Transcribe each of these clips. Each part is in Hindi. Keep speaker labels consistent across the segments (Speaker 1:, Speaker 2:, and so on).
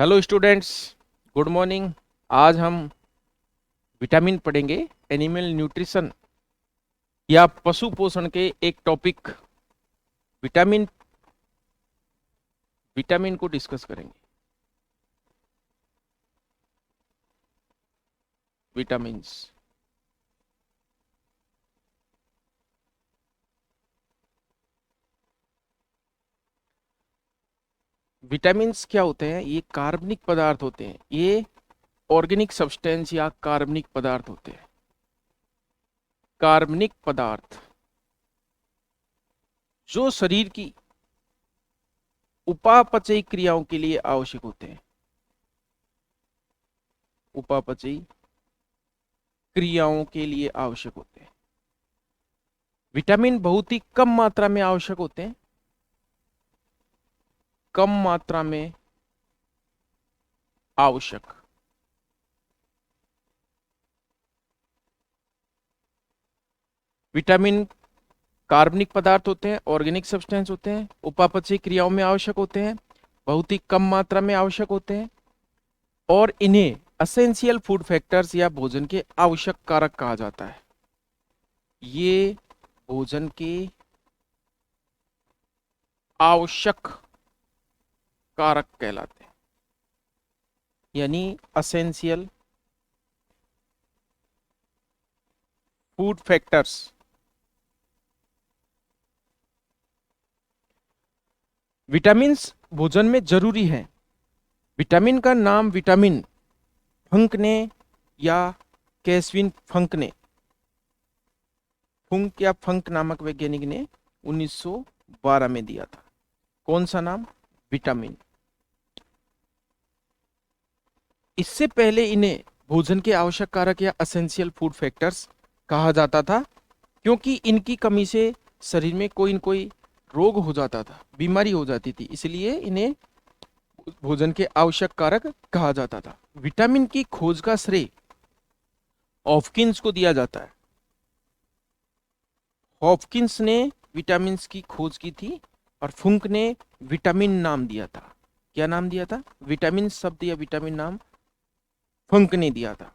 Speaker 1: Hello students, good morning. आज हम विटामिन पढ़ेंगे। एनिमल न्यूट्रिशन या पशु पोषण के एक टॉपिक विटामिन विटामिन को डिस्कस करेंगे। विटामिन्स विटामिन्स क्या होते हैं? ये कार्बनिक पदार्थ होते हैं। ये ऑर्गेनिक सब्सटेंस या कार्बनिक पदार्थ होते हैं। कार्बनिक पदार्थ जो शरीर की उपापचयी क्रियाओं के लिए आवश्यक होते हैं। उपापचयी क्रियाओं के लिए आवश्यक होते हैं। विटामिन बहुत ही कम मात्रा में आवश्यक होते हैं। कम मात्रा में आवश्यक। विटामिन कार्बनिक पदार्थ होते हैं, ऑर्गेनिक सब्सटेंस होते हैं, उपापचयी क्रियाओं में आवश्यक होते हैं, बहुत ही कम मात्रा में आवश्यक होते हैं और इन्हें असेंशियल फूड फैक्टर्स या भोजन के आवश्यक कारक कहा जाता है। ये भोजन के आवश्यक कारक कहलाते हैं, यानी असेंशियल फूड फैक्टर्स। विटामिन्स भोजन में जरूरी हैं। विटामिन का नाम विटामिन फंक ने या कैस्विन फंक ने, फुंक या फंक नामक वैज्ञानिक ने 1912 में दिया था। कौन सा नाम? विटामिन। इससे पहले इन्हें भोजन के आवश्यक कारक या असेंशियल फूड फैक्टर्स कहा जाता था, क्योंकि इनकी कमी से शरीर में कोई न कोई रोग हो जाता था, बीमारी हो जाती थी, इसलिए इन्हें भोजन के आवश्यक कारक कहा जाता था। विटामिन की खोज का श्रेय हॉपकिंस को दिया जाता है। हॉपकिंस ने विटामिन की खोज की थी और फुंक ने विटामिन नाम दिया था। क्या नाम दिया था? विटामिन शब्द या विटामिन नाम फंक ने दिया था।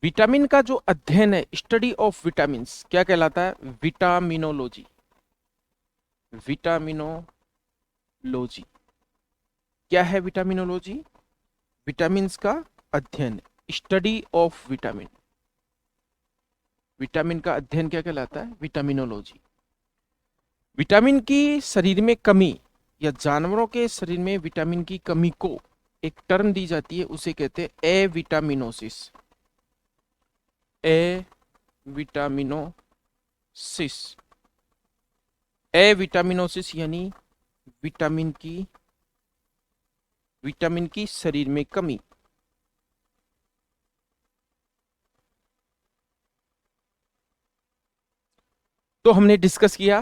Speaker 1: विटामिन का जो अध्ययन है, स्टडी ऑफ विटामिन्स, क्या कहलाता है? विटामिनोलॉजी। विटामिनोलॉजी क्या है? विटामिनोलॉजी विटामिन्स का अध्ययन, स्टडी ऑफ विटामिन। विटामिन का अध्ययन क्या कहलाता है? विटामिनोलॉजी। विटामिन की शरीर में कमी या जानवरों के शरीर में विटामिन की कमी को एक टर्म दी जाती है, उसे कहते हैं एविटामिनोसिस। एविटामिनोसिस। एविटामिनोसिस यानी विटामिन की शरीर में कमी। तो हमने डिस्कस किया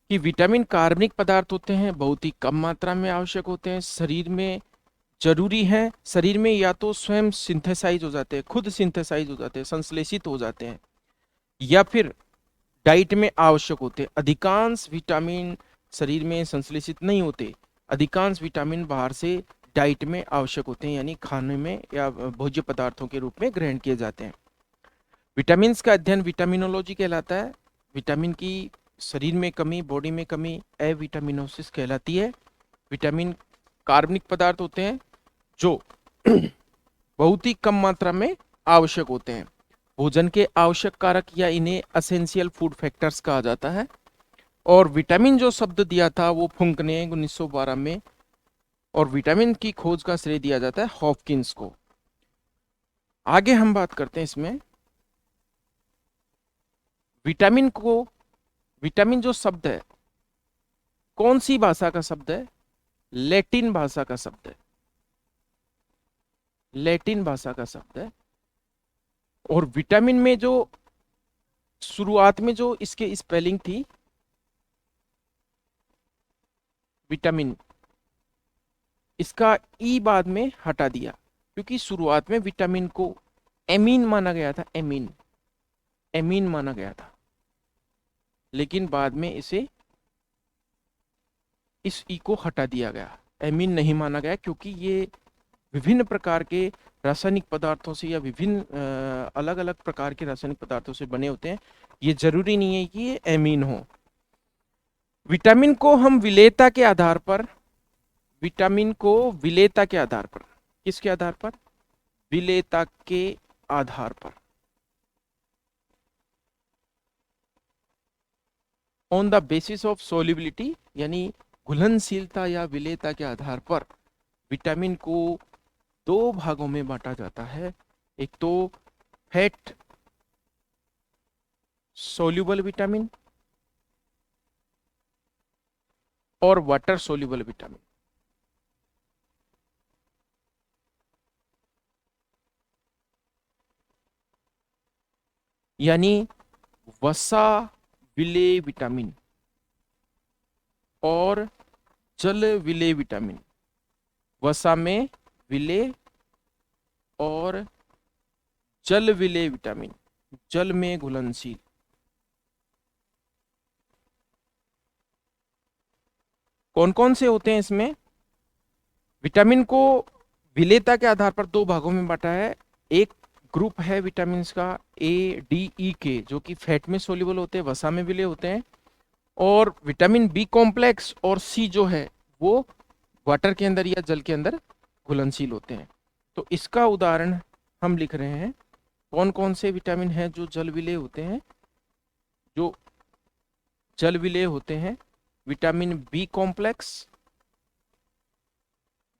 Speaker 1: कि विटामिन कार्बनिक पदार्थ होते हैं, बहुत ही कम मात्रा में आवश्यक होते हैं, शरीर में जरूरी है। शरीर में या तो स्वयं सिंथेसाइज हो जाते हैं, खुद सिंथेसाइज हो जाते हैं, संश्लेषित हो जाते हैं, या फिर डाइट में आवश्यक होते हैं। अधिकांश विटामिन शरीर में संश्लेषित नहीं होते। अधिकांश विटामिन बाहर से डाइट में आवश्यक होते हैं, यानी खाने में या भोज्य पदार्थों के रूप में ग्रहण किए जाते हैं। विटामिन्स का अध्ययन विटामिनोलॉजी कहलाता है। विटामिन की शरीर में कमी, बॉडी में कमी एविटामिनोसिस कहलाती है। विटामिन कार्बनिक पदार्थ होते हैं जो बहुत ही कम मात्रा में आवश्यक होते हैं। भोजन के आवश्यक कारक या इन्हें असेंशियल फूड फैक्टर्स कहा जाता है। और विटामिन जो शब्द दिया था वो फुंक ने 1912 में, और विटामिन की खोज का श्रेय दिया जाता है हॉपकिंस को। आगे हम बात करते हैं इसमें विटामिन जो शब्द है, कौन सी भाषा का शब्द है? लैटिन भाषा का शब्द है। लैटिन भाषा का शब्द है। और विटामिन में जो शुरुआत में जो इसके स्पेलिंग थी, विटामिन, इसका ई बाद में हटा दिया, क्योंकि शुरुआत में विटामिन को एमीन माना गया था। एमीन माना गया था, लेकिन बाद में इस ई को हटा दिया गया। एमीन नहीं माना गया, क्योंकि ये विभिन्न प्रकार के रासायनिक पदार्थों से या विभिन्न अलग अलग प्रकार के रासायनिक पदार्थों से बने होते हैं। ये जरूरी नहीं है कि ये एमीन हो। विटामिन को हम विलेयता के आधार पर, विटामिन को विलेयता के आधार पर, किसके आधार पर? विलेयता के आधार पर, on the basis of solubility, यानी घुलनशीलता या विलेयता के आधार पर विटामिन को दो भागों में बांटा जाता है। एक तो फैट सोल्यूबल विटामिन और वाटर सोल्यूबल विटामिन। यानी वसा विलेय विटामिन और जल विलेय विटामिन। वसा में विलेय और जल विलेय विटामिन, जल में घुलनशील। कौन कौन से होते हैं इसमें? विटामिन को विलेयता के आधार पर दो भागों में बांटा है। एक ग्रुप है विटामिन का ए डी ई के, जो कि फैट में सोल्यूबल होते हैं, वसा में विलेय होते हैं। और विटामिन बी कॉम्प्लेक्स और सी जो है वो वाटर के अंदर या जल के अंदर घुलनशील होते हैं। तो इसका उदाहरण हम लिख रहे हैं। कौन कौन से विटामिन हैं जो जल विलेय होते हैं? जो जल विलेय होते हैं, vitamin B complex.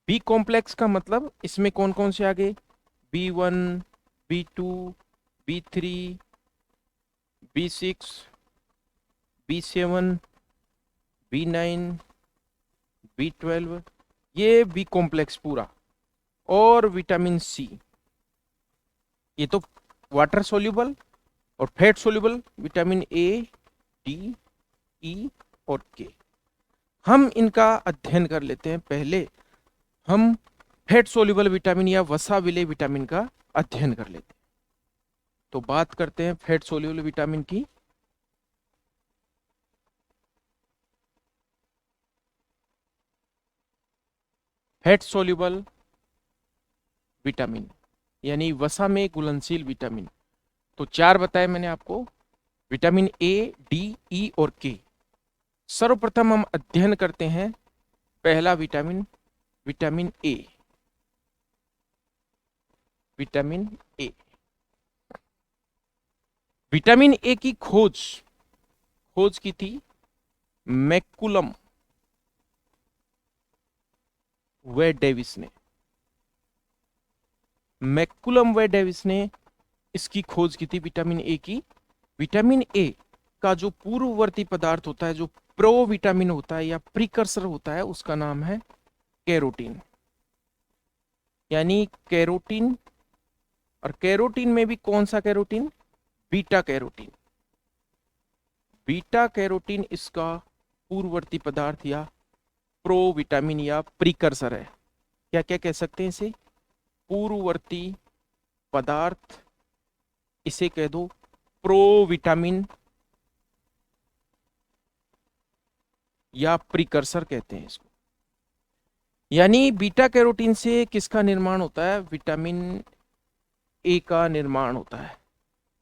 Speaker 1: B complex का मतलब इसमें कौन कौन से आ गए? B1, B2, B3, B6, B7, B9, B12, ये बी कॉम्प्लेक्स पूरा। और विटामिन सी, ये तो वाटर सोल्यूबल और fat soluble vitamin A, D, E और के। हम इनका अध्ययन कर लेते हैं। पहले हम फैट सोल्यूबल विटामिन या वसा विलेय विटामिन का अध्ययन कर लेते हैं। तो बात करते हैं फैट सोल्यूबल विटामिन की। फैट सोल्यूबल विटामिन यानी वसा में घुलनशील विटामिन, तो चार बताए मैंने आपको, विटामिन ए, डी, ई और के। सर्वप्रथम हम अध्ययन करते हैं पहला vitamin, vitamin A. Vitamin A, vitamin A की खोज की थी मैकुलम व डेविस ने। मैकुलम व डेविस ने इसकी खोज की थी विटामिन ए की। विटामिन ए का जो पूर्ववर्ती पदार्थ होता है, जो प्रो विटामिन होता है या प्रीकर्सर होता है, उसका नाम है कैरोटीन। यानी कैरोटीन, और कैरोटीन में भी कौन सा carotene? Beta carotene. Beta carotene इसका पूर्ववर्ती पदार्थ या प्रो विटामिन या प्रीकर्सर है। क्या क्या कह सकते हैं इसे? पूर्ववर्ती पदार्थ, इसे कह दो प्रो विटामिन या प्रीकर्सर कहते हैं इसको। यानी बीटा कैरोटीन से किसका निर्माण होता है? विटामिन ए का निर्माण होता है।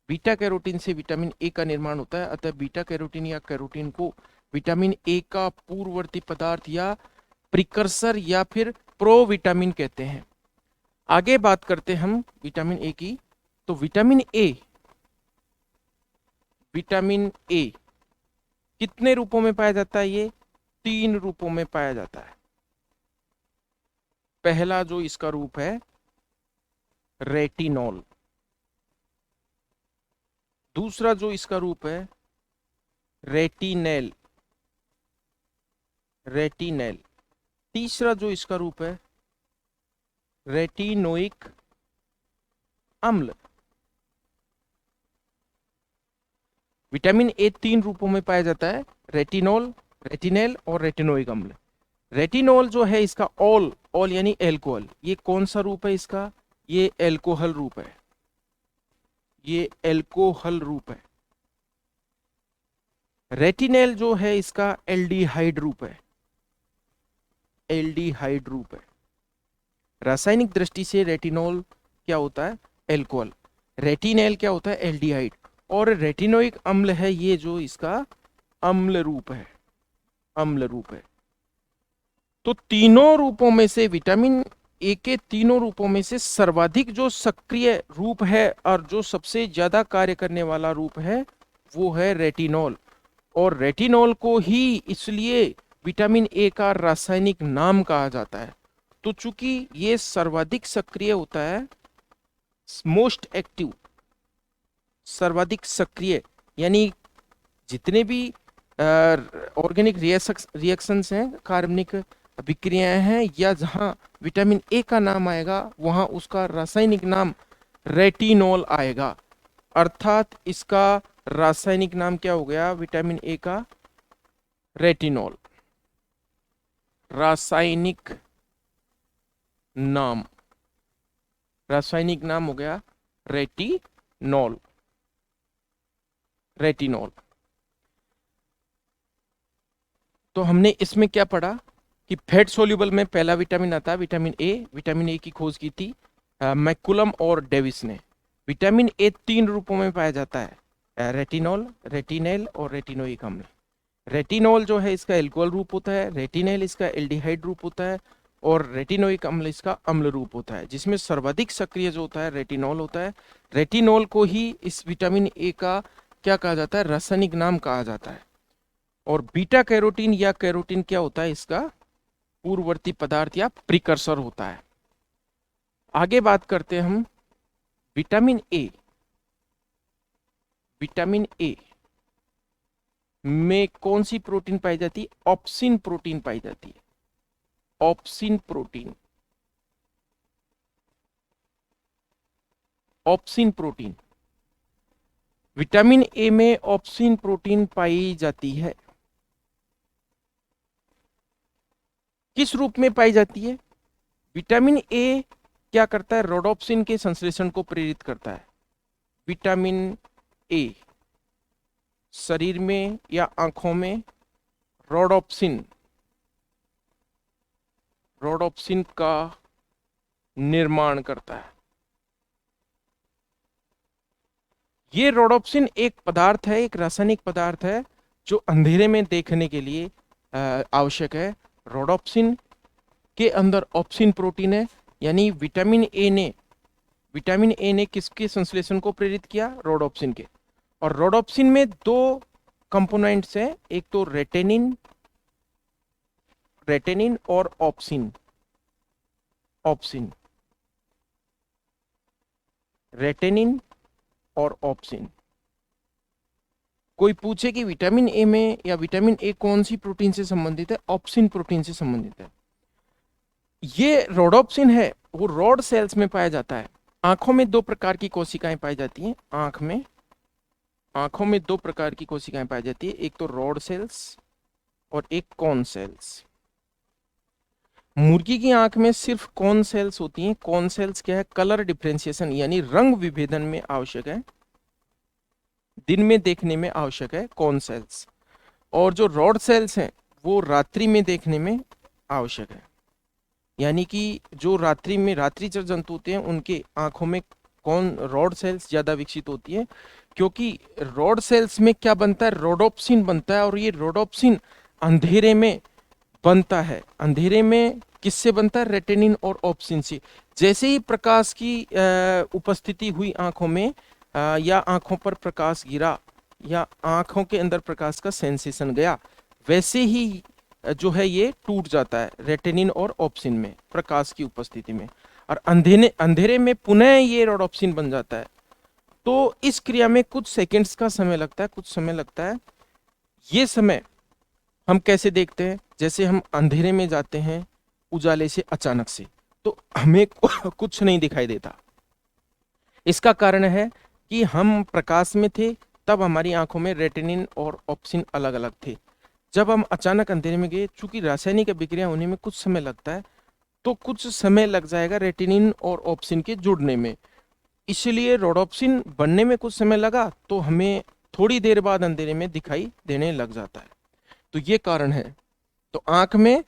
Speaker 1: बीटा कैरोटीन से विटामिन ए का निर्माण होता है। अतः बीटा कैरोटीन या कैरोटीन को विटामिन ए का पूर्ववर्ती पदार्थ या प्रीकर्सर या फिर प्रो विटामिन कहते हैं। आगे बात करते हैं हम विटामिन ए की। तो विटामिन ए कितने रूपों में पाया जाता है? ये 3 रूपों में पाया जाता है। पहला जो इसका रूप है रेटिनॉल, दूसरा जो इसका रूप है रेटिनेल, तीसरा जो इसका रूप है रेटिनोइक अम्ल। विटामिन ए 3 रूपों में पाया जाता है, रेटिनॉल, रेटिनेल और रेटिनोइक अम्ल। रेटिनॉल जो है इसका ऑल यानी एल्कोहल, ये कौन सा रूप है इसका? ये एल्कोहल रूप है, ये एल्कोहल रूप है। रेटिनेल जो है इसका एल्डिहाइड रूप है, एल्डिहाइड रूप है। रासायनिक दृष्टि से रेटिनॉल क्या होता है? एल्कोहल। रेटिनॉल क्या होता है? एल्डिहाइड। और रेटिनोइक अम्ल है ये जो इसका अम्ल रूप है, अम्ल रूप है। तो तीनों रूपों में से विटामिन ए के तीनों रूपों में से सर्वाधिक जो सक्रिय रूप है और जो सबसे ज्यादा कार्य करने वाला रूप है वो है रेटिनॉल। और रेटिनॉल को ही इसलिए विटामिन ए का रासायनिक नाम कहा जाता है। तो चूंकि ये सर्वाधिक सक्रिय होता है, मोस्ट एक्टिव, सर्वाधिक सक्रिय, यानी जितने भी ऑर्गेनिक रिएक्शंस हैं, कार्बनिक अभिक्रियाएं हैं, या जहां विटामिन ए का नाम आएगा वहां उसका रासायनिक नाम रेटिनॉल आएगा। अर्थात इसका रासायनिक नाम क्या हो गया विटामिन ए का? रेटिनॉल। रासायनिक नाम, रासायनिक नाम हो गया रेटिनॉल, रेटिनॉल। तो हमने इसमें क्या पढ़ा कि फैट सोल्यूबल में पहला विटामिन आता है विटामिन ए। विटामिन ए की खोज की थी मैकुलम और डेविस ने। विटामिन ए 3 रूपों में पाया जाता है, रेटिनॉल, रेटिनॉल और रेटिनोइक अम्ल। रेटिनॉल जो है इसका एल्कोहल रूप होता है, रेटिनॉल इसका एल्डिहाइड रूप होता है, और रेटिनोइक अम्ल इसका अम्ल रूप होता है, जिसमें सर्वाधिक सक्रिय जो होता है रेटिनॉल होता है। रेटिनॉल को ही इस विटामिन ए का क्या कहा जाता है? रासायनिक नाम कहा जाता है। और बीटा कैरोटीन या कैरोटीन क्या होता है? इसका पूर्ववर्ती पदार्थ या प्रिकर्सर होता है। आगे बात करते हैं हम विटामिन ए। विटामिन ए में कौन सी प्रोटीन पाई जाती है? ऑप्सिन प्रोटीन पाई जाती है, obscene protein, obscene protein. Vitamin A में ऑप्सिन प्रोटीन पाई जाती है। किस रूप में पाई जाती है? विटामिन ए क्या करता है? रोडोप्सिन के संश्लेषण को प्रेरित करता है। विटामिन ए शरीर में या आंखों में रोडोप्सिन, रोडोप्सिन का निर्माण करता है। ये रोडोप्सिन एक पदार्थ है, एक रासायनिक पदार्थ है जो अंधेरे में देखने के लिए आवश्यक है। रोडोप्सिन के अंदर ऑप्सिन प्रोटीन है, यानी विटामिन ए ने किसके संश्लेषण को प्रेरित किया? रोडोप्सिन के। और रोडोप्सिन में दो कंपोनेंट्स हैं, एक तो रेटेनिन, रेटेनिन और ऑप्सिन, ऑप्सिन, रेटेनिन और ऑप्सिन। कोई पूछे कि विटामिन ए में या विटामिन ए कौन सी प्रोटीन से संबंधित है? ऑप्सिन प्रोटीन से संबंधित है। ये रोडोप्सिन है वो रॉड सेल्स में पाया जाता है। आंखों में दो प्रकार की कोशिकाएं पाई जाती हैं। आंखों में दो प्रकार की कोशिकाएं पाई जाती है, एक तो रॉड सेल्स और एक कॉन सेल्स। मुर्गी की आंख में सिर्फ कॉन सेल्स होती हैं। कॉन सेल्स क्या है? कलर डिफरेंशिएशन यानी रंग विभेदन में आवश्यक है, दिन में देखने में आवश्यक है कॉन सेल्स। और जो रॉड सेल्स हैं वो रात्रि में देखने में आवश्यक है, यानी कि जो रात्रि में रात्रिचर जंतु होते हैं उनके आंखों में कौन रॉड सेल्स ज्यादा विकसित होती है, क्योंकि रॉड सेल्स में क्या बनता है? रोडोप्सिन बनता है। और ये रोडोप्सिन अंधेरे में बनता है। अंधेरे में किससे बनता है? रेटिनिन और ऑप्सिन से। जैसे ही प्रकाश की उपस्थिति हुई आंखों में, या आंखों पर प्रकाश गिरा, या आंखों के अंदर प्रकाश का सेंसेशन गया, वैसे ही जो है ये टूट जाता है रेटिनिन और ऑप्सिन में प्रकाश की उपस्थिति में, और अंधेरे में पुनः ये रोडोप्सिन बन जाता है। तो इस क्रिया में कुछ सेकंड्स का समय लगता है, कुछ समय लगता है। ये समय हम कैसे देखते हैं? जैसे हम अंधेरे में जाते हैं उजाले से अचानक से, तो हमें कुछ नहीं दिखाई देता। इसका कारण है कि हम प्रकाश में थे, तब हमारी आंखों में रेटिनिन और ऑप्सिन अलग अलग थे। जब हम अचानक अंधेरे में गए, चूंकि रासायनिक अभिक्रिया होने में कुछ समय लगता है, तो कुछ समय लग जाएगा रेटिनिन और ऑप्सिन के जुड़ने में। इसलिए रोडोप्सिन बनने में कुछ समय लगा, तो हमें थोड़ी देर बाद अंधेरे में दिखाई देने लग जाता है। तो ये कारण है। तो आंख में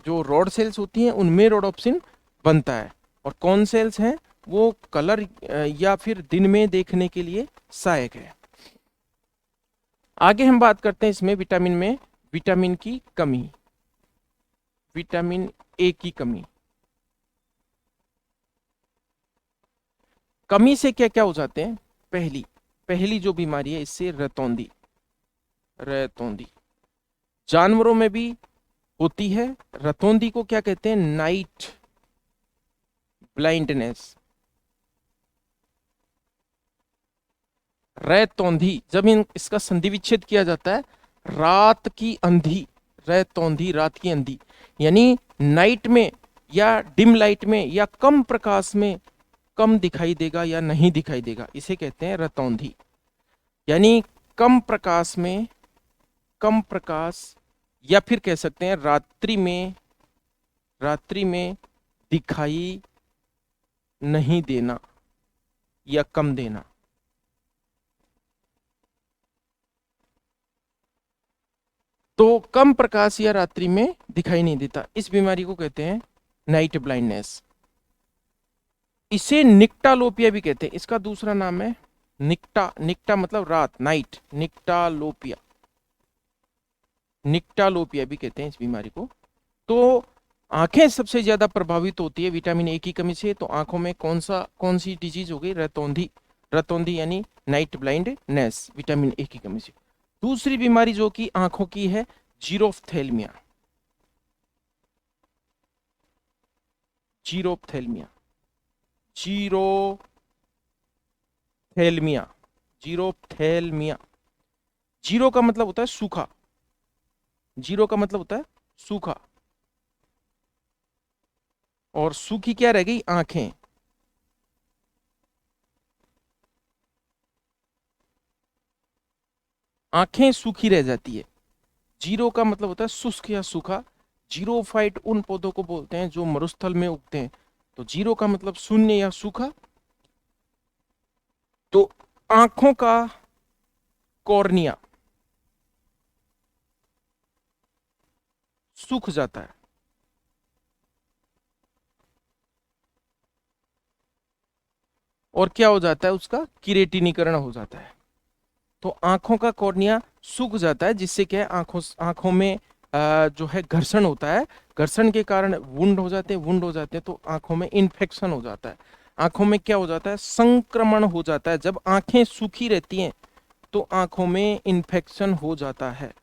Speaker 1: जो रॉड सेल्स होती हैं उनमें रोडोप्सिन बनता है, और कौन सेल्स हैं वो कलर या फिर दिन में देखने के लिए सहायक है। आगे हम बात करते हैं इसमें विटामिन में विटामिन की कमी, विटामिन ए की कमी। कमी से क्या क्या हो जाते हैं? पहली जो बीमारी है इससे रतौंधी, रतौंधी जानवरों में भी होती है। रतौंधी को क्या कहते हैं? Night blindness. रतौंधी, जब इसका संधि विच्छेद किया जाता है, रात की अंधी, रतौंधी रात की अंधी, यानी नाइट में या डिम लाइट में या कम प्रकाश में कम दिखाई देगा या नहीं दिखाई देगा, इसे कहते हैं रतौंधी। यानी कम प्रकाश में, कम प्रकाश, या फिर कह सकते हैं रात्रि में दिखाई नहीं देना या कम देना। तो कम प्रकाश या रात्रि में दिखाई नहीं देता, इस बीमारी को कहते हैं नाइट ब्लाइंडनेस। इसे निक्टालोपिया भी कहते हैं, इसका दूसरा नाम है निक्टा। निक्टा मतलब रात, नाइट, निक्टालोपिया, निक्टालोपिया भी कहते हैं इस बीमारी को। तो आंखें सबसे ज्यादा प्रभावित होती है विटामिन ए की कमी से। तो आंखों में कौन सी डिजीज हो गई? रतौंधी, रतौंधी यानी नाइट ब्लाइंडनेस, विटामिन ए की कमी से। दूसरी बीमारी जो कि आंखों की है, जीरोफ्थेल्मिया, जीरोफ्थेल्मिया, जीरोथेल्मिया, जीरोथेल्मिया। जीरो का मतलब होता है सूखा, जीरो का मतलब होता है सूखा, और सूखी क्या रह गई? आंखें। आंखें सूखी रह जाती है। जीरो का मतलब होता है शुष्क या सूखा। जीरोफाइट उन पौधों को बोलते हैं जो मरुस्थल में उगते हैं। तो जीरो का मतलब शून्य या सूखा। तो आंखों का कॉर्निया सूख जाता है, और क्या हो जाता है? उसका किरेटिनीकरण हो जाता है। तो आंखों का कॉर्निया सूख जाता है, जिससे क्या है, आंखों में जो है घर्षण होता है। घर्षण के कारण वुंड हो जाते हैं, वुंड हो जाते हैं तो आंखों में इन्फेक्शन हो जाता है। आंखों में क्या हो जाता है? संक्रमण हो जाता है। जब आंखें सूखी रहती हैं तो आंखों में इन्फेक्शन हो जाता है।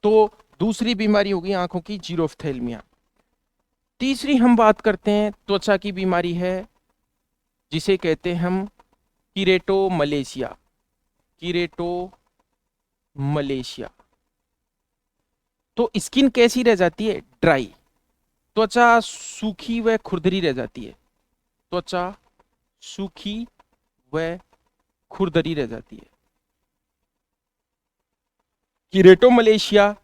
Speaker 1: तो दूसरी बीमारी होगी आंखों की, जीरोफ्थेल्मिया। तीसरी हम बात करते हैं त्वचा की बीमारी है, जिसे कहते हैं हम कीरेटोमलेशिया, कीरेटोमलेशिया। तो स्किन कैसी रह जाती है? ड्राई, त्वचा सूखी व खुरदरी रह जाती है, त्वचा सूखी व खुरदरी रह जाती है। कीरेटोमलेशिया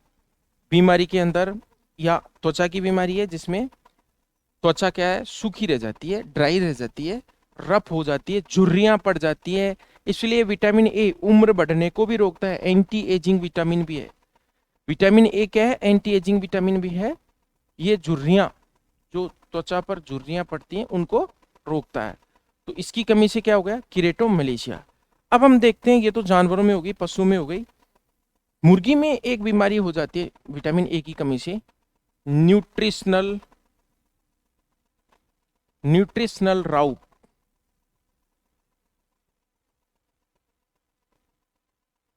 Speaker 1: बीमारी के अंदर, या त्वचा की बीमारी है जिसमें त्वचा क्या है? सूखी रह जाती है, ड्राई रह जाती है, रफ हो जाती है, झुर्रियां पड़ जाती है। इसलिए विटामिन ए उम्र बढ़ने को भी रोकता है, एंटी एजिंग विटामिन भी है। विटामिन ए क्या है? एंटी एजिंग विटामिन भी है। ये झुर्रियां, जो त्वचा पर झुर्रियां पड़ती हैं, उनको रोकता है। तो इसकी कमी से क्या हो गया? कीरेटोमलेशिया। अब हम देखते हैं, ये तो जानवरों में हो गई, पशु में हो गई। मुर्गी में एक बीमारी हो जाती है विटामिन ए की कमी से, न्यूट्रिशनल न्यूट्रिशनल राउट,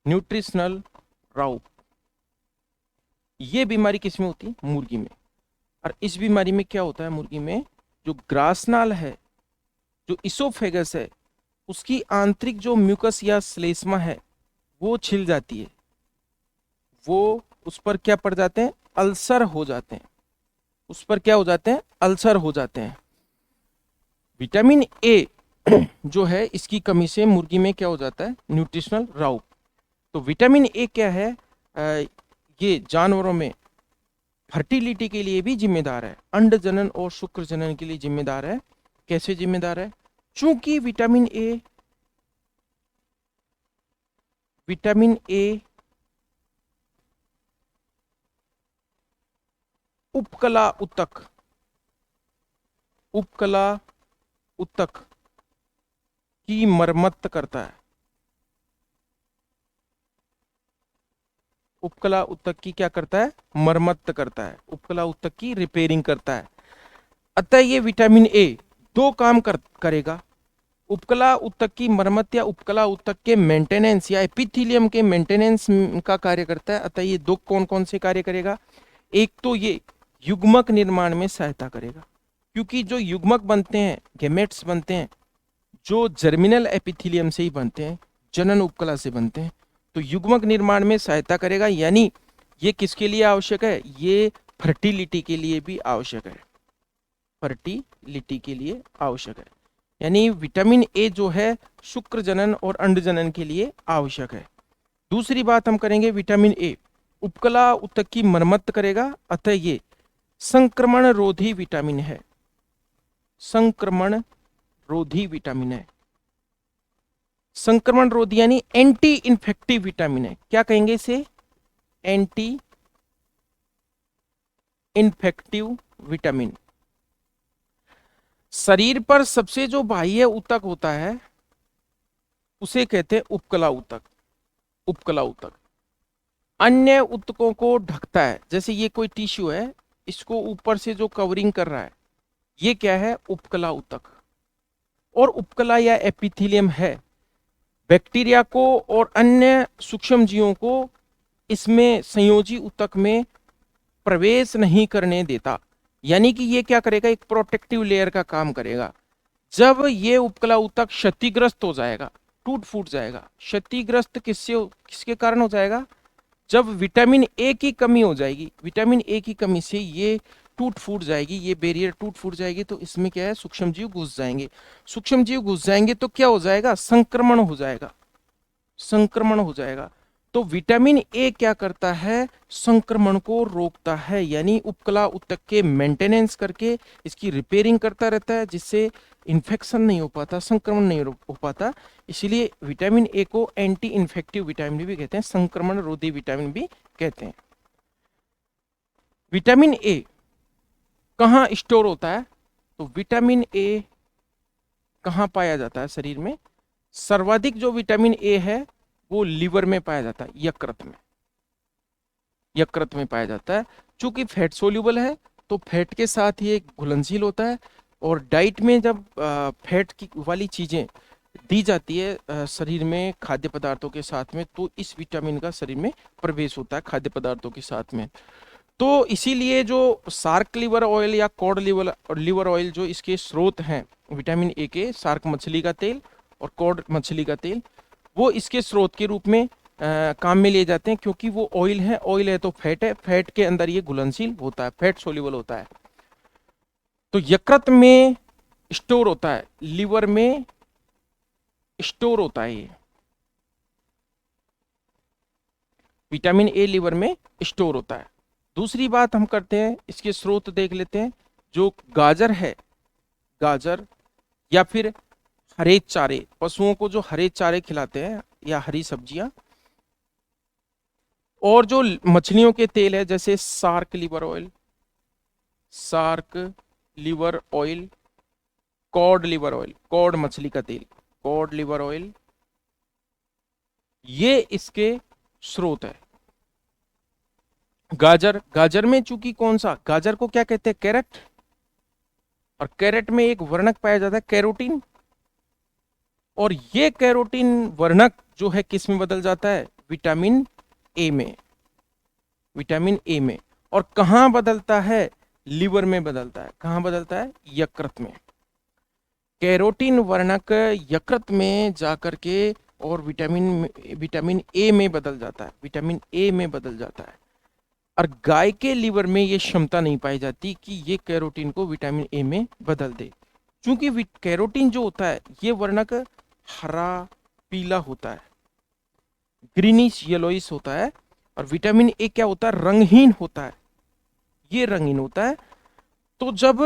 Speaker 1: न्यूट्रिशनल राउट। ये बीमारी किस में होती है? मुर्गी में। और इस बीमारी में क्या होता है? मुर्गी में जो ग्रासनाल है, जो इसोफेगस है, उसकी आंतरिक जो म्यूकस या श्लेष्मा है वो छिल जाती है। वो उस पर क्या पड़ जाते हैं? अल्सर हो जाते हैं। उस पर क्या हो जाते हैं? अल्सर हो जाते हैं। विटामिन ए जो है, इसकी कमी से मुर्गी में क्या हो जाता है? न्यूट्रिशनल राउट। तो विटामिन ए क्या है? ये जानवरों में फर्टिलिटी के लिए भी जिम्मेदार है, अंड जनन और शुक्र जनन के लिए जिम्मेदार है। कैसे जिम्मेदार है? चूंकि विटामिन ए उपकला ऊतक, उपकला ऊतक की मरम्मत करता है। उपकला ऊतक की क्या करता है? मरम्मत करता है, उपकला ऊतक की रिपेयरिंग करता है। अतः ये विटामिन ए दो काम करेगा, उपकला ऊतक की मरम्मत या उपकला ऊतक के मेंटेनेंस या एपिथेलियम के मेंटेनेंस का कार्य करता है। अतः ये दो कौन कौन से कार्य करेगा? एक तो ये युग्मक निर्माण में सहायता करेगा, क्योंकि जो युग्मक बनते हैं, गेमेट्स बनते हैं, जो जर्मिनल एपिथेलियम से ही बनते हैं, जनन उपकला से बनते हैं, तो युग्मक निर्माण में सहायता करेगा। यानी ये किसके लिए आवश्यक है? ये फर्टिलिटी के लिए भी आवश्यक है, फर्टिलिटी के लिए आवश्यक है। यानी विटामिन ए जो है शुक्र जनन और अंड जनन के लिए आवश्यक है। दूसरी बात हम करेंगे, विटामिन ए उपकला ऊतक की मरम्मत करेगा, अतः ये संक्रमण रोधी विटामिन है, संक्रमण रोधी विटामिन है। संक्रमण रोधी यानी एंटी इन्फेक्टिव विटामिन है। क्या कहेंगे इसे? Anti infective vitamin. शरीर पर सबसे जो बाह्य ऊतक होता है उसे कहते हैं उपकला ऊतक, उपकला ऊतक अन्य ऊतकों को ढकता है। जैसे ये कोई टिश्यू है, इसको ऊपर से जो कवरिंग कर रहा है, ये क्या है? उपकला ऊतक। और उपकला या एपिथेलियम है, बैक्टीरिया को और अन्य सूक्ष्म जीवों को इसमें संयोजी ऊतक में प्रवेश नहीं करने देता। यानी कि ये क्या करेगा? एक प्रोटेक्टिव लेयर का काम करेगा। जब ये उपकला ऊतक क्षतिग्रस्त हो जाएगा, टूट फूट जाएगा, क्षतिग्रस्त किसके कारण हो जाएगा? जब विटामिन ए की कमी हो जाएगी, विटामिन ए की कमी से ये टूट फूट जाएगी, ये बैरियर टूट फूट जाएगी, तो इसमें क्या है? सूक्ष्म जीव घुस जाएंगे। सूक्ष्म जीव घुस जाएंगे तो क्या हो जाएगा? संक्रमण हो जाएगा, संक्रमण हो जाएगा। तो विटामिन ए क्या करता है? संक्रमण को रोकता है, यानी उपकला ऊतक के मेंटेनेंस करके इसकी रिपेयरिंग करता रहता है, जिससे इन्फेक्शन नहीं हो पाता, संक्रमण नहीं हो पाता। इसलिए विटामिन ए को एंटी इन्फेक्टिव विटामिन भी कहते हैं, संक्रमण रोधी विटामिन भी कहते हैं। विटामिन ए कहाँ स्टोर होता है? तो विटामिन ए कहाँ पाया जाता है शरीर में? सर्वाधिक जो विटामिन ए है वो लिवर में पाया जाता है, यकृत में, यकृत में पाया जाता है। चूंकि फैट सोल्यूबल है तो फैट के साथ ही एक घुलनशील होता है, और डाइट में जब फैट की वाली चीजें दी जाती है शरीर में खाद्य पदार्थों के साथ में, तो इस विटामिन का शरीर में प्रवेश होता है खाद्य पदार्थों के साथ में। तो इसीलिए जो शार्क लिवर ऑयल या कॉड लिवर ऑयल जो इसके स्रोत हैं विटामिन ए के, शार्क मछली का तेल और कॉड मछली का तेल, वो इसके स्रोत के रूप में काम में लिए जाते हैं, क्योंकि वो ऑयल है, ऑयल है तो फैट है, फैट के अंदर ये घुलनशील होता है, फैट सोल्यूबल होता है। तो यकृत में स्टोर होता है, लिवर में स्टोर होता है, ये विटामिन ए लिवर में स्टोर होता है। दूसरी बात हम करते हैं, इसके स्रोत देख लेते हैं। जो गाजर है, गाजर या फिर हरे चारे, पशुओं को जो हरे चारे खिलाते हैं या हरी सब्जियां, और जो मछलियों के तेल है जैसे shark liver oil, shark liver oil, cod liver oil, cod मछली का तेल, कॉड लिवर ऑयल, ये इसके स्रोत है। गाजर, गाजर में चूंकि कौन सा, गाजर को क्या कहते हैं? कैरेट, और कैरेट में एक वर्णक पाया जाता है कैरोटीन, और ये कैरोटीन वर्णक जो है किस में बदल जाता है? विटामिन ए में, विटामिन ए में। और कहां बदलता है? लिवर में बदलता है। कहां बदलता है? यकृत में। कैरोटीन वर्णक यकृत में जाकर के और विटामिन ए में बदल जाता है, विटामिन ए में बदल जाता है। और गाय के लिवर में ये क्षमता नहीं पाई जाती कि ये कैरोटीन को विटामिन ए में बदल दे, क्योंकि कैरोटीन जो होता है ये वर्णक हरा पीला होता है, ग्रीनिश येलोइश होता है, और विटामिन ए क्या होता है? रंगहीन होता है, ये रंगीन होता है। तो जब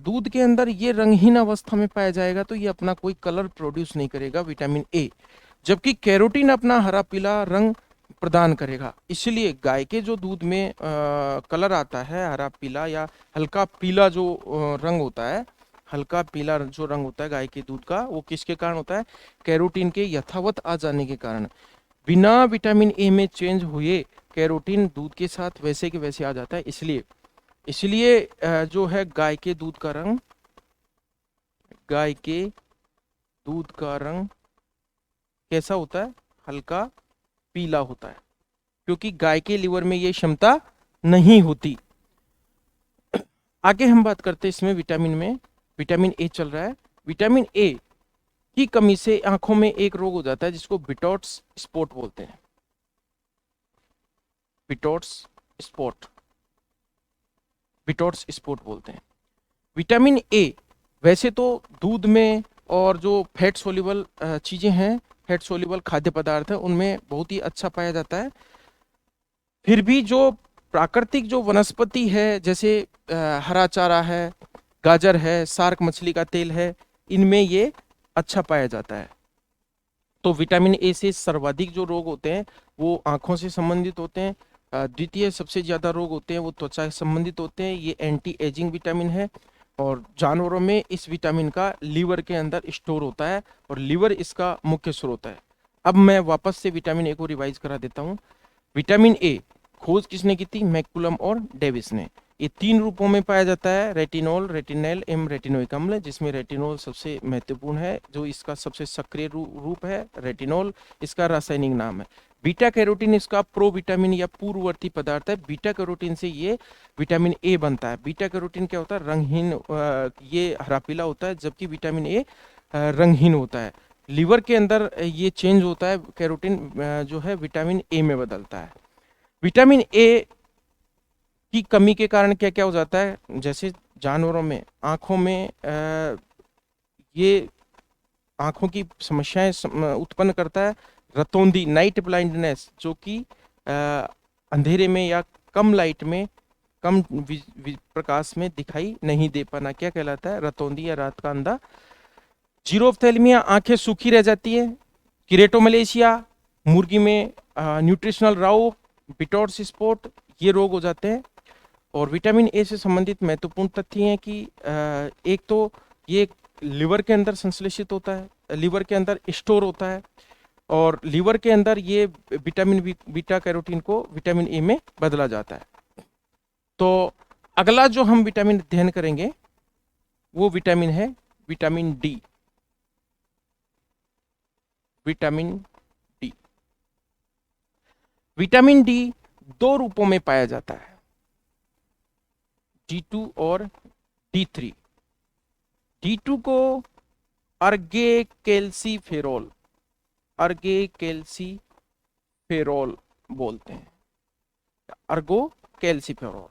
Speaker 1: दूध के अंदर ये रंगहीन अवस्था में पाया जाएगा तो ये अपना कोई कलर प्रोड्यूस नहीं करेगा, विटामिन ए। जबकि कैरोटीन अपना हरा पीला रंग प्रदान करेगा। इसलिए गाय के जो दूध में कलर आता है हरा पीला या हल्का पीला जो रंग होता है, हल्का पीला जो रंग होता है गाय के दूध का, वो किसके कारण होता है? कैरोटीन के यथावत आ जाने के कारण। बिना विटामिन ए में चेंज हुए कैरोटीन दूध के साथ वैसे के वैसे आ जाता है। इसलिए इसलिए जो है गाय के दूध का रंग, गाय के दूध का रंग कैसा होता है? हल्का पीला होता है, क्योंकि गाय के लिवर में ये क्षमता नहीं होती। आगे हम बात करते हैं इसमें विटामिन में, विटामिन ए चल रहा है। विटामिन ए की कमी से आंखों में एक रोग हो जाता है जिसको बिटॉट्स स्पॉट बोलते हैं। बिटॉट्स स्पॉट, बिटॉट्स स्पॉट बोलते हैं। विटामिन ए वैसे तो दूध में और जो फैट सोल्यूबल चीजें हैं, फैट सोल्यूबल खाद्य पदार्थ है, उनमें बहुत ही अच्छा पाया जाता है। फिर भी जो प्राकृतिक जो वनस्पति है, जैसे हरा चारा है, गाजर है, शार्क मछली का तेल है, इनमें ये अच्छा पाया जाता है। तो विटामिन ए से सर्वाधिक जो रोग होते हैं वो आंखों से संबंधित होते हैं। द्वितीय सबसे ज्यादा रोग होते हैं वो त्वचा से संबंधित होते हैं। ये एंटी एजिंग विटामिन है और जानवरों में इस विटामिन का लीवर के अंदर स्टोर होता है और लीवर इसका मुख्य स्रोत है। अब मैं वापस से विटामिन ए को रिवाइज करा देता हूँ। विटामिन ए खोज किसने की थी? मैकुलम और डेविस ने। ये 3 रूपों में पाया जाता है, रेटिनोल, रेटिनेल एवं रेटिनोइक अम्ल, जिसमें रेटिनोल सबसे महत्वपूर्ण है, जो इसका सबसे सक्रिय रूप है रेटिनोल, इसका रासायनिक नाम है। बीटा कैरोटीन इसका प्रोविटामिन या पूर्ववर्ती पदार्थ है। बीटा कैरोटीन से ये विटामिन ए बनता है। बीटा कैरोटीन क्या होता है? रंगहीन, ये हरा पीला होता है, जबकि विटामिन ए रंगहीन होता है। लीवर के अंदर ये चेंज होता है, कैरोटीन जो है विटामिन ए में बदलता है। विटामिन ए की कमी के कारण क्या क्या हो जाता है? जैसे जानवरों में आंखों में ये आंखों की समस्याएं उत्पन्न करता है। रतौंधी, नाइट ब्लाइंडनेस, जो कि अंधेरे में या कम लाइट में, कम प्रकाश में दिखाई नहीं दे पाना, क्या कहलाता है? रतौंधी या रात का अंधा। जीरोफ्थेल्मिया, आंखें सूखी रह जाती है। किरेटोमलेशिया, मुर्गी में न्यूट्रिशनल राउ, बिटॉट्स स्पॉट, ये रोग हो जाते हैं। और विटामिन ए से संबंधित महत्वपूर्ण तथ्य हैं कि एक तो ये लिवर के अंदर संश्लेषित होता है, लिवर के अंदर स्टोर होता है, और लिवर के अंदर ये विटामिन बीटा कैरोटीन को विटामिन ए में बदला जाता है। तो अगला जो हम विटामिन अध्ययन करेंगे वो विटामिन है vitamin D. Vitamin D, vitamin D 2 रूपों में पाया जाता है, D2 और D3। D2 को अर्गे कैल्सीफेरॉल, अर्गे कैल्सीफेरॉल बोलते हैं, अर्गो कैल्सीफेरॉल।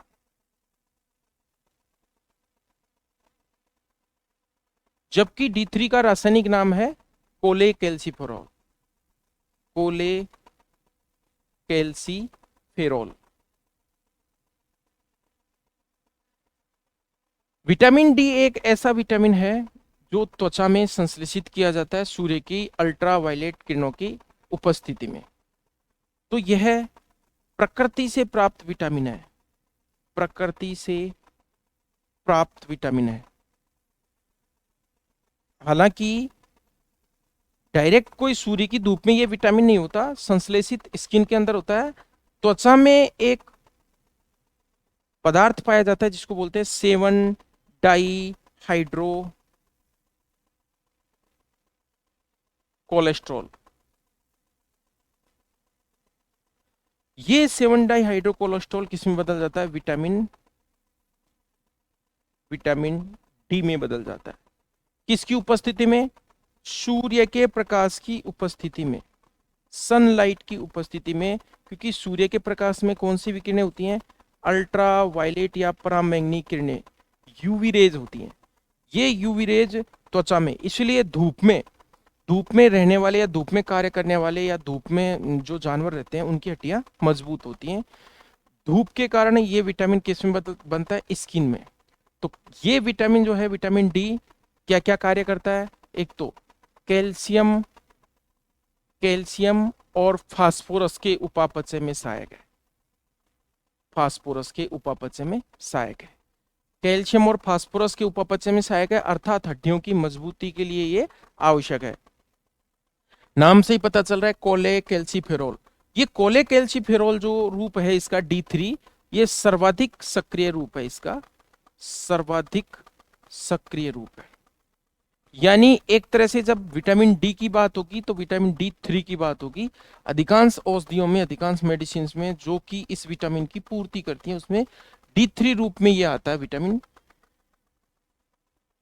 Speaker 1: जबकि D3 का रासायनिक नाम है कोले कैल्सीफेरॉल, कोले कैल्सीफेरॉल। विटामिन डी एक ऐसा विटामिन है जो त्वचा में संश्लेषित किया जाता है सूर्य की अल्ट्रावायलेट किरणों की उपस्थिति में। तो यह प्रकृति से प्राप्त विटामिन है, प्रकृति से प्राप्त विटामिन है। हालांकि डायरेक्ट कोई सूर्य की धूप में यह विटामिन नहीं होता, संश्लेषित स्किन के अंदर होता है। त्वचा में एक पदार्थ पाया जाता है जिसको बोलते हैं 7 डाइहाइड्रो कोलेस्ट्रॉल। ये 7 डाइहाइड्रो कोलेस्ट्रॉल किस में बदल जाता है? विटामिन डी में बदल जाता है। किसकी उपस्थिति में? सूर्य के प्रकाश की उपस्थिति में, सनलाइट की उपस्थिति में। क्योंकि सूर्य के प्रकाश में कौन सी विकिरणें होती हैं? अल्ट्रा वायलेट या पराबैंगनी किरणें, यूवी रेज होती हैं। ये यूवी रेज त्वचा में, इसलिए धूप में रहने वाले या धूप में कार्य करने वाले या धूप में जो जानवर रहते हैं उनकी हड्डियां मजबूत होती हैं। धूप के कारण ये विटामिन किस में बनता है? स्किन में। तो ये विटामिन जो है विटामिन डी क्या क्या कार्य करता है? एक तो कैल्शियम कैल्शियम और फास्फोरस के उपापचय में सहायक है। फास्फोरस के उपापचय में सहायक है। कैल्शियम और फास्फोरस के उपापचय में सहायक है, अर्थात हड्डियों की मजबूती के लिए ये आवश्यक है। नाम से ही पता चल रहा है कोलेकैल्सिफेरॉल। ये कोलेकैल्सिफेरॉल जो रूप है इसका D3, ये सर्वाधिक सक्रिय रूप है, इसका सर्वाधिक सक्रिय रूप है। यानी एक तरह से जब विटामिन डी की बात होगी तो विटामिन D3 की बात होगी। अधिकांश औषधियों में, अधिकांश मेडिसिन में जो कि इस विटामिन की पूर्ति करती हैं, उसमें D3 रूप में ये आता है विटामिन।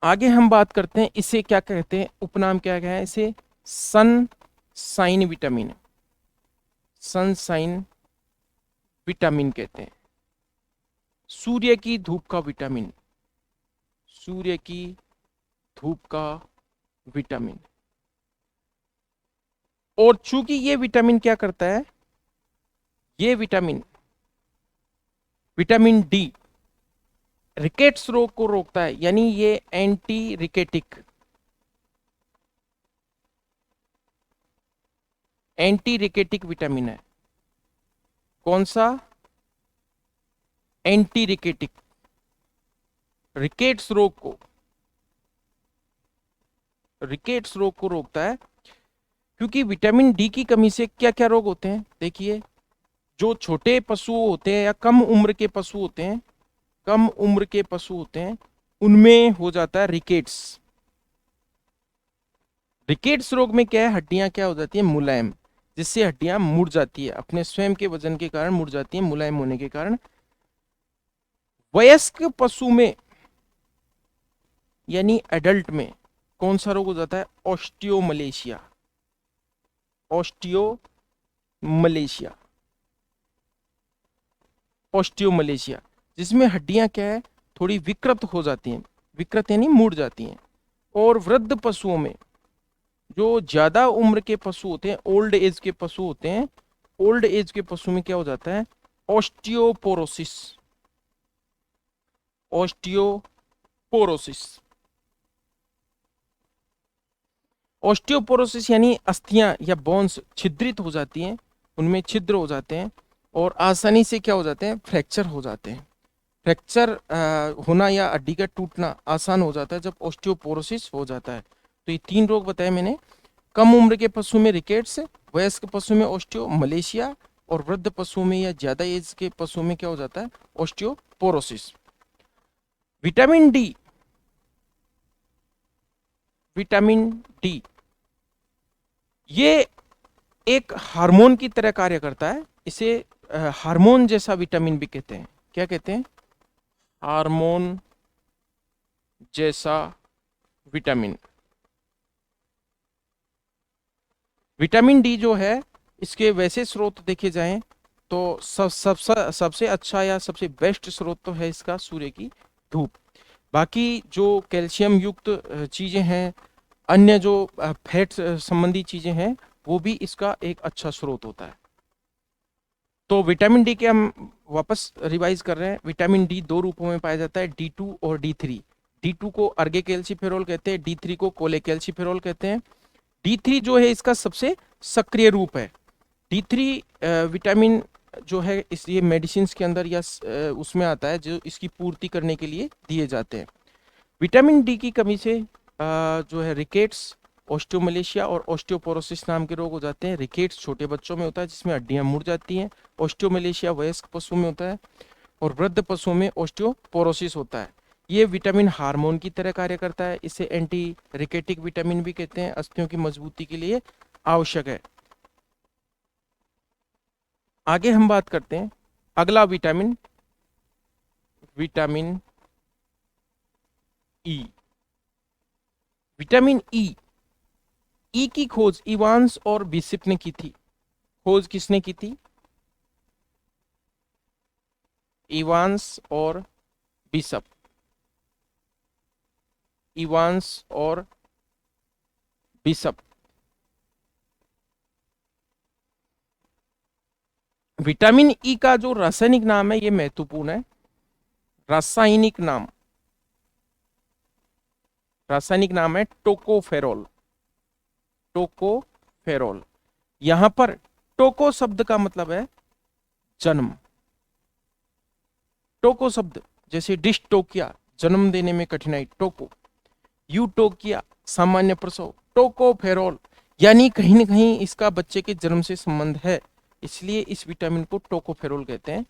Speaker 1: आगे हम बात करते हैं इसे क्या कहते हैं, उपनाम क्या है इसे, सनशाइन विटामिन। सनशाइन विटामिन कहते हैं, सूर्य की धूप का विटामिन, सूर्य की धूप का विटामिन। और चूंकि ये विटामिन क्या करता है, ये विटामिन विटामिन डी रिकेट्स रोग को रोकता है, यानी ये एंटी रिकेटिक, एंटी रिकेटिक विटामिन है। कौन सा, एंटी रिकेटिक, रिकेट्स रोग को, रिकेट्स रोग को रोकता है। क्योंकि विटामिन डी की कमी से क्या क्या रोग होते हैं, देखिए, जो छोटे पशु होते हैं या कम उम्र के पशु होते हैं, कम उम्र के पशु होते हैं, उनमें हो जाता है रिकेट्स। रिकेट्स रोग में क्या है, हड्डियां क्या हो जाती हैं, मुलायम, जिससे हड्डियां मुड़ जाती है, अपने स्वयं के वजन के कारण मुड़ जाती हैं, मुलायम होने के कारण। वयस्क पशु में यानी एडल्ट में कौन सा रोग हो जाता है, ऑस्टियोमलेशिया, ऑस्टियोमलेशिया, ऑस्टियोमलेशिया, जिसमें हड्डियां क्या है, थोड़ी विकृत हो जाती हैं, विकृत यानी मुड़ जाती हैं। और वृद्ध पशुओं में, जो ज्यादा उम्र के पशु होते हैं, ओल्ड एज के पशु होते हैं, ओल्ड एज के पशु में क्या हो जाता है, ऑस्टियोपोरोसिस, ऑस्टियोपोरोसिस, ऑस्टियोपोरोसिस यानी अस्थियां या बोन्स छिद्रित हो जाती हैं, उनमें छिद्र हो जाते हैं और आसानी से क्या हो जाते हैं, फ्रैक्चर हो जाते हैं। फ्रैक्चर होना या हड्डी का टूटना आसान हो जाता है जब ऑस्टियोपोरोसिस हो जाता है। तो ये 3 रोग बताए मैंने, कम उम्र के पशु में रिकेट्स, वयस्क पशु में ऑस्टियोमलेशिया, और वृद्ध पशु में या ज्यादा एज के पशु में क्या हो जाता है, osteoporosis. Vitamin D, vitamin D ये एक हार्मोन की तरह कार्य करता है, इसे हार्मोन जैसा विटामिन भी कहते हैं। क्या कहते हैं, हार्मोन जैसा विटामिन। विटामिन डी जो है, इसके वैसे स्रोत देखे जाएं तो सबसे अच्छा या सबसे बेस्ट स्रोत तो है इसका सूर्य की धूप। बाकी जो कैल्शियम युक्त चीजें हैं, अन्य जो फैट संबंधी चीजें हैं, वो भी इसका एक अच्छा स्रोत होता है। तो विटामिन डी के हम वापस रिवाइज कर रहे हैं। विटामिन डी 2 रूपों में पाया जाता है, D2 और D3। D2 को अर्गेकैल्सिफेरॉल कहते हैं, D3 को कोलेकैल्सिफेरॉल कहते हैं। D3 जो है इसका सबसे सक्रिय रूप है। D3 विटामिन जो है इस ये मेडिसिन के अंदर या उसमें आता है, जो इसकी पूर्ति करने के लिए दिए जाते हैं। विटामिन डी की कमी से जो है रिकेट्स, ऑस्टियोमलेशिया और ऑस्टियोपोरोसिस नाम के रोग हो जाते हैं। रिकेट्स छोटे बच्चों में होता है जिसमें हड्डियां मुड़ जाती हैं, ऑस्टियोमलेशिया वयस्क पशु में होता है, और वृद्ध पशुओं में ऑस्टियोपोरोसिस होता है। ये विटामिन हार्मोन की तरह कार्य करता है, इसे एंटी रिकेटिक विटामिन भी कहते हैं, अस्थियों की मजबूती के लिए आवश्यक है। आगे हम बात करते हैं अगला vitamin, vitamin E. Vitamin E, E की खोज इवांस और बिशप ने की थी। खोज किसने की थी, इवांस और बिशप, इवांस और बिशप। विटामिन ई का जो रासायनिक नाम है ये महत्वपूर्ण है। रासायनिक नाम, रासायनिक नाम है टोकोफेरॉल, टोकोफेरॉल। यहां पर टोको शब्द का मतलब है जन्म। टोको शब्द जैसे डिस्टोकिया, जन्म देने में कठिनाई, टोको। यूटोकिया, सामान्य प्रसव, टोकोफेरोल, यानी कहीं ना कहीं इसका बच्चे के जन्म से संबंध है, इसलिए इस विटामिन को टोकोफेरोल कहते हैं।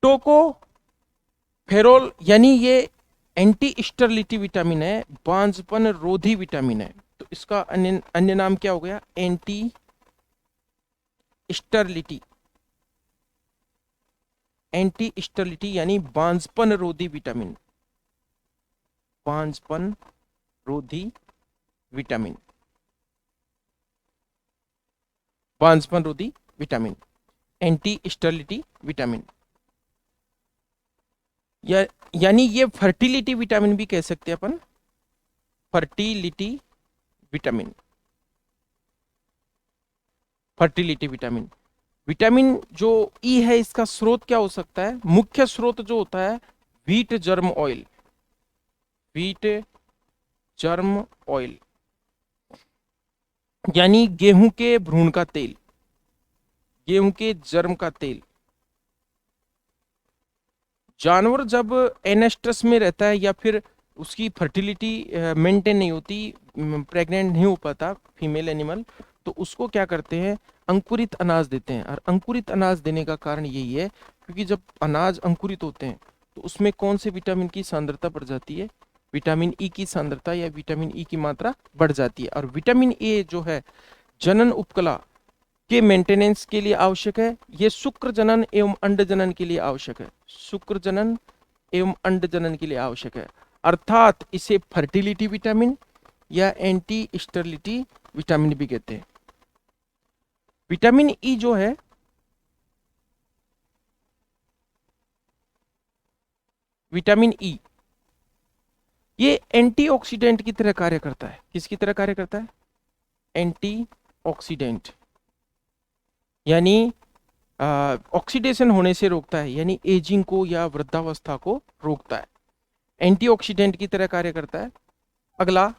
Speaker 1: टोकोफेरोल यानी ये एंटी स्टरलिटी विटामिन है, बांझपन रोधी विटामिन है। तो इसका अन्य नाम क्या हो गया? एंटी स्टरलिटी। एंटी स्टरलिटी यानी बांझपन रोधी विटामिन, बांझपन रोधी विटामिन, बांझपन रोधी विटामिन, एंटी स्टरलिटी विटामिन। यानी ये फर्टिलिटी विटामिन भी कह सकते हैं अपन, fertility vitamin, fertility vitamin. Vitamin जो ई है, इसका स्रोत क्या हो सकता है? मुख्य स्रोत जो होता है wheat germ oil, wheat germ oil यानी गेहूं के भ्रूण का तेल, गेहूं के जर्म का तेल। जानवर जब एनेस्ट्रस में रहता है या फिर उसकी फर्टिलिटी मेंटेन नहीं होती, प्रेग्नेंट नहीं हो पाता फीमेल एनिमल, तो उसको क्या करते हैं? अंकुरित अनाज देते हैं। और अंकुरित अनाज देने का कारण यही है क्योंकि जब अनाज अंकुरित होते हैं तो उसमें कौन से विटामिन की सांद्रता बढ़ जाती है? विटामिन ई की सांद्रता या विटामिन ई की मात्रा बढ़ जाती है। और विटामिन ए जो है जनन उपकला के मेंटेनेंस के लिए आवश्यक है। ये शुक्र जनन एवं अंड जनन के लिए आवश्यक है, शुक्र जनन एवं अंड जनन के लिए आवश्यक है। अर्थात इसे फर्टिलिटी विटामिन या एंटी स्टरलिटी विटामिन भी कहते हैं। विटामिन ई जो है विटामिन ई ये एंटीऑक्सीडेंट की तरह कार्य करता है। किसकी तरह कार्य करता है? एंटीऑक्सीडेंट, यानी ऑक्सीडेशन होने से रोकता है, यानी एजिंग को या वृद्धावस्था को रोकता है, एंटीऑक्सीडेंट की तरह कार्य करता है। अगला,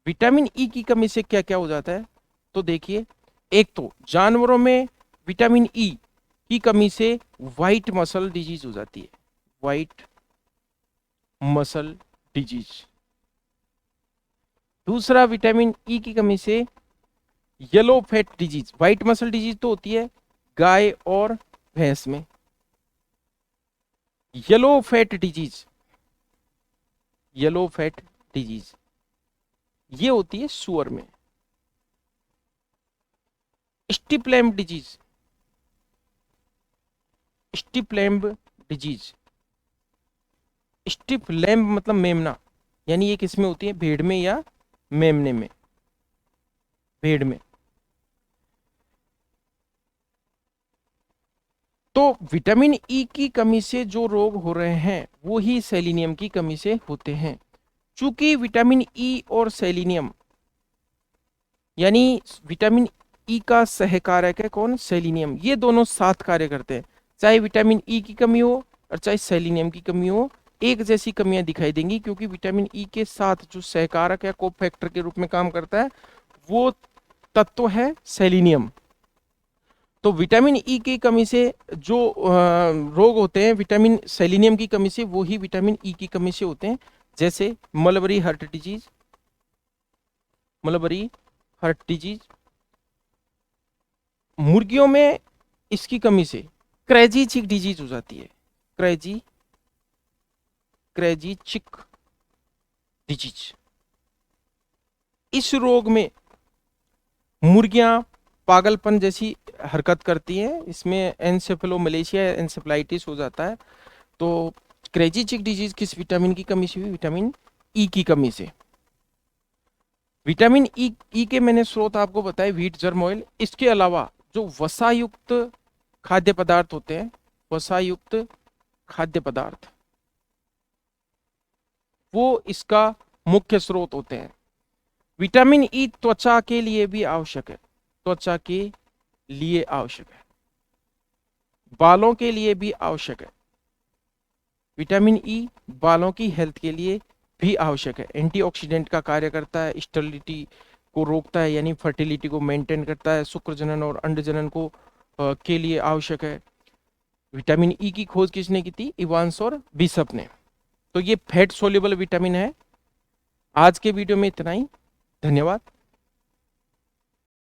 Speaker 1: विटामिन ई की कमी से क्या क्या हो जाता है? तो देखिए, एक तो जानवरों में विटामिन ई की कमी से व्हाइट मसल डिजीज हो जाती है, व्हाइट मसल डिजीज। दूसरा, विटामिन ई की कमी से yellow fat disease. White muscle disease तो होती है गाय और भैंस में, yellow fat disease, yellow fat disease ये होती है सुअर में। Stiff lamb disease, stiff lamb disease, stiff lamb मतलब मेमना, यानी ये किसमें होती है? भेड़ में या मेमने में, भेड़ में। तो विटामिन ई की कमी से जो रोग हो रहे हैं वो ही सेलेनियम की कमी से होते हैं। चूंकि विटामिन ई और सेलेनियम यानी विटामिन ई का सहकारक है कौन? सेलेनियम। ये दोनों साथ कार्य करते हैं, चाहे विटामिन ई की कमी हो और चाहे सेलेनियम की कमी हो, एक जैसी कमियां दिखाई देंगी, क्योंकि विटामिन ई के साथ जो सहकारक या कोफैक्टर के रूप में काम करता है वो तत्व है सेलेनियम। तो विटामिन ई की कमी से जो रोग होते हैं विटामिन सेलेनियम की कमी से, वो ही विटामिन ई की कमी से होते हैं। जैसे mulberry heart disease, mulberry heart disease. मुर्गियों में इसकी कमी से क्रेजी चिक डिजीज हो जाती है, क्रेजी चिक डिजीज। इस रोग में मुर्गियां पागलपन जैसी हरकत करती हैं, इसमें एनसेफेलोमलेशिया एनसेफेलाइटिस हो जाता है। तो क्रेजी चिक डिजीज किस विटामिन की कमी से हुई? विटामिन ई की कमी से। विटामिन ई के मैंने स्रोत आपको बताए व्हीट जर्म ऑयल। इसके अलावा जो वसायुक्त खाद्य पदार्थ होते हैं, वसायुक्त खाद्य पदार्थ, वो इसका मुख्य स्रोत होते हैं। विटामिन ई त्वचा के लिए भी आवश्यक है, त्वचा के लिए आवश्यक है, बालों के लिए भी आवश्यक है। विटामिन ई बालों की हेल्थ के लिए भी आवश्यक है, एंटीऑक्सीडेंट का कार्य करता है, स्टरलिटी को रोकता है, यानी फर्टिलिटी को मेंटेन करता है, शुक्र जनन और अंड जनन को के लिए आवश्यक है। विटामिन ई की खोज किसने की थी? इवांस और बिशप ने। तो ये फैट सोल्यूबल विटामिन है। आज के वीडियो में इतना ही। धन्यवाद।